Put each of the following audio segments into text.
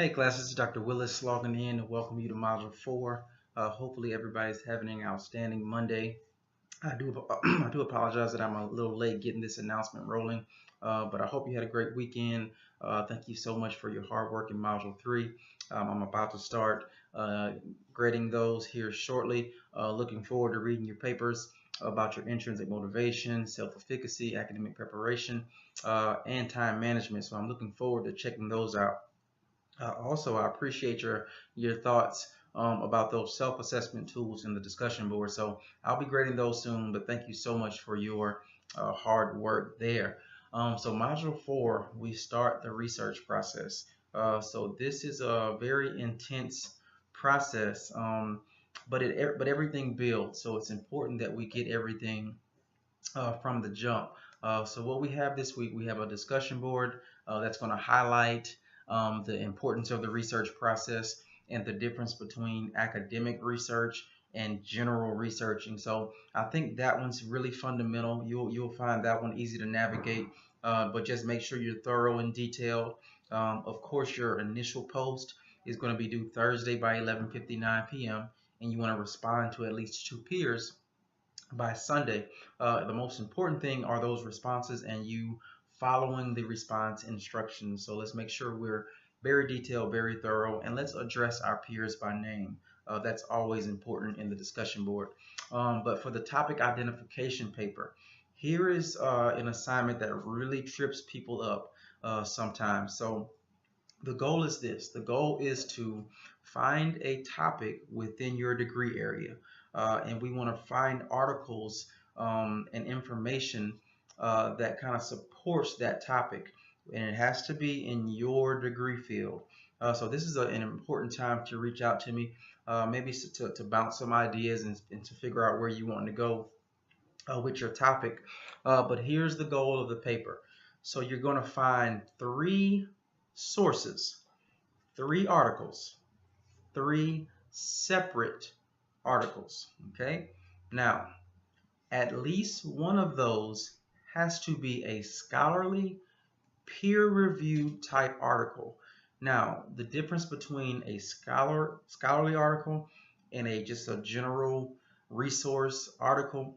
Hey class, this is Dr. Willis logging in to welcome you to Module 4. Hopefully everybody's having an outstanding Monday. I do I do apologize that I'm a little late getting this announcement rolling, but I hope you had a great weekend. Thank you so much for your hard work in Module 3. I'm about to start grading those here shortly. Looking forward to reading your papers about your intrinsic motivation, self-efficacy, academic preparation, and time management. So I'm looking forward to checking those out. Also, I appreciate your thoughts about those self-assessment tools in the discussion board. So I'll be grading those soon, but thank you so much for your hard work there. So Module 4, we start the research process. So this is a very intense process, but everything builds. So it's important that we get everything from the jump. So what we have this week, we have a discussion board that's going to highlight the importance of the research process and the difference between academic research and general research. And so I think that one's really fundamental. You'll find that one easy to navigate, but just make sure you're thorough and detailed. Of course, your initial post is going to be due Thursday by 11:59 p.m. and you want to respond to at least 2 peers by Sunday. The most important thing are those responses and you following the response instructions. So let's make sure we're very detailed, very thorough, and let's address our peers by name. That's always important in the discussion board. But for the topic identification paper, here is an assignment that really trips people up sometimes. So the goal is this. The goal is to find a topic within your degree area. And we want to find articles and information that kind of supports that topic. And it has to be in your degree field. So this is an important time to reach out to me, maybe to bounce some ideas and to figure out where you want to go with your topic. But here's the goal of the paper. So you're going to find 3 sources, 3 articles, 3 separate articles. Okay, now at least one of those has to be a scholarly, peer-reviewed type article. Now the difference between a scholarly article and just a general resource article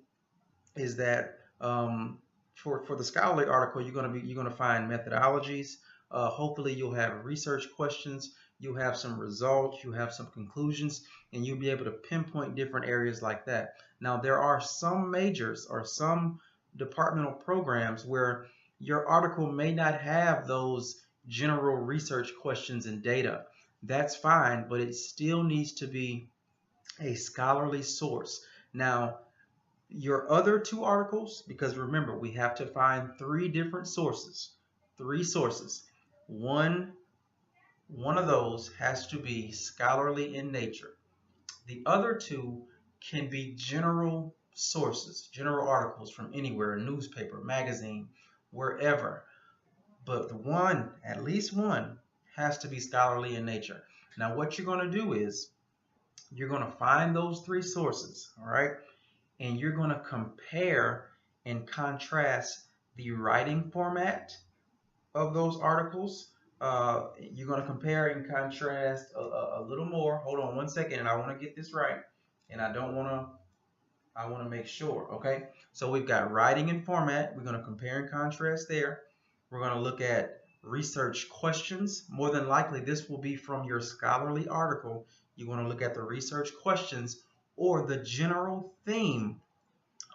is that for the scholarly article, you're going to find methodologies. Hopefully, you'll have research questions. You'll have some results. You'll have some conclusions, and you'll be able to pinpoint different areas like that. Now, there are some majors or some departmental programs where your article may not have those general research questions and data. That's fine, but it still needs to be a scholarly source. Now, your other 2 articles, because remember, we have to find 3 different sources, 3 sources. One of those has to be scholarly in nature. The other 2 can be general sources, general articles from anywhere, a newspaper, magazine, wherever. But at least one, has to be scholarly in nature. Now, what you're going to do is you're going to find those 3 sources, all right? And you're going to compare and contrast the writing format of those articles. You're going to compare and contrast a little more. Hold on one second, and I want to get this right. And I want to make sure, okay? So we've got writing and format. We're going to compare and contrast there. We're going to look at research questions. More than likely, this will be from your scholarly article. You're going to look at the research questions or the general theme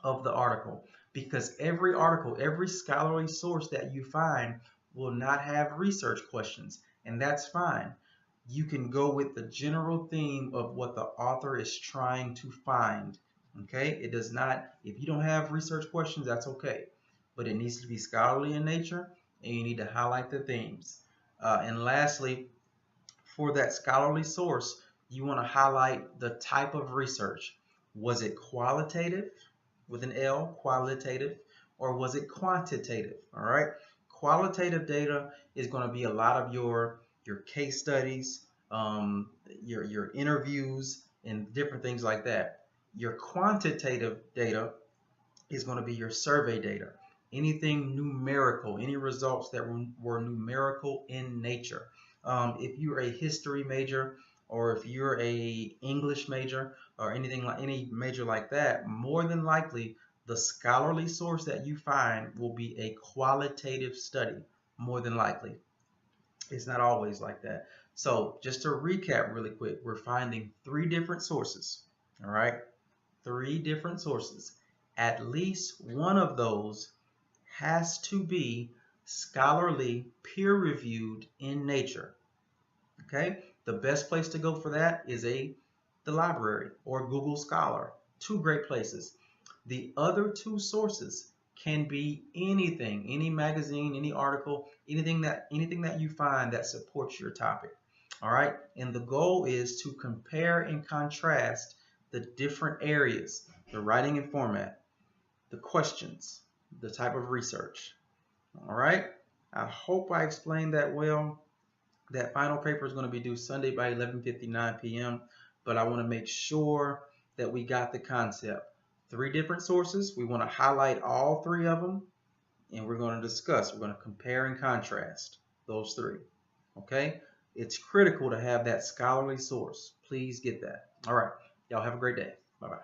of the article, because every article, every scholarly source that you find will not have research questions, and that's fine. You can go with the general theme of what the author is trying to find. Okay, it does not, if you don't have research questions, that's okay, but it needs to be scholarly in nature, and you need to highlight the themes. And lastly, for that scholarly source, you want to highlight the type of research. Was it qualitative with an L, qualitative, or was it quantitative? All right. Qualitative data is going to be a lot of your case studies, your interviews, and different things like that. Your quantitative data is going to be your survey data. Anything numerical, any results that were numerical in nature. If you're a history major or if you're a English major or anything like any major like that, more than likely the scholarly source that you find will be a qualitative study, more than likely. It's not always like that. So just to recap really quick, we're finding three different sources. All right, three different sources. At least one of those has to be scholarly, peer-reviewed in nature. Okay, the best place to go for that is the library or Google Scholar. Two great places. The other two sources can be anything, any magazine, any article, anything that you find that supports your topic. All right, and the goal is to compare and contrast the different areas, the writing and format, the questions, the type of research. All right, I hope I explained that well. That final paper is going to be due Sunday by 11:59 p.m. But I want to make sure that we got the concept. Three different sources. We want to highlight all three of them, and we're going to discuss. We're going to compare and contrast those three. Okay? It's critical to have that scholarly source. Please get that. All right. Y'all have a great day. Bye-bye.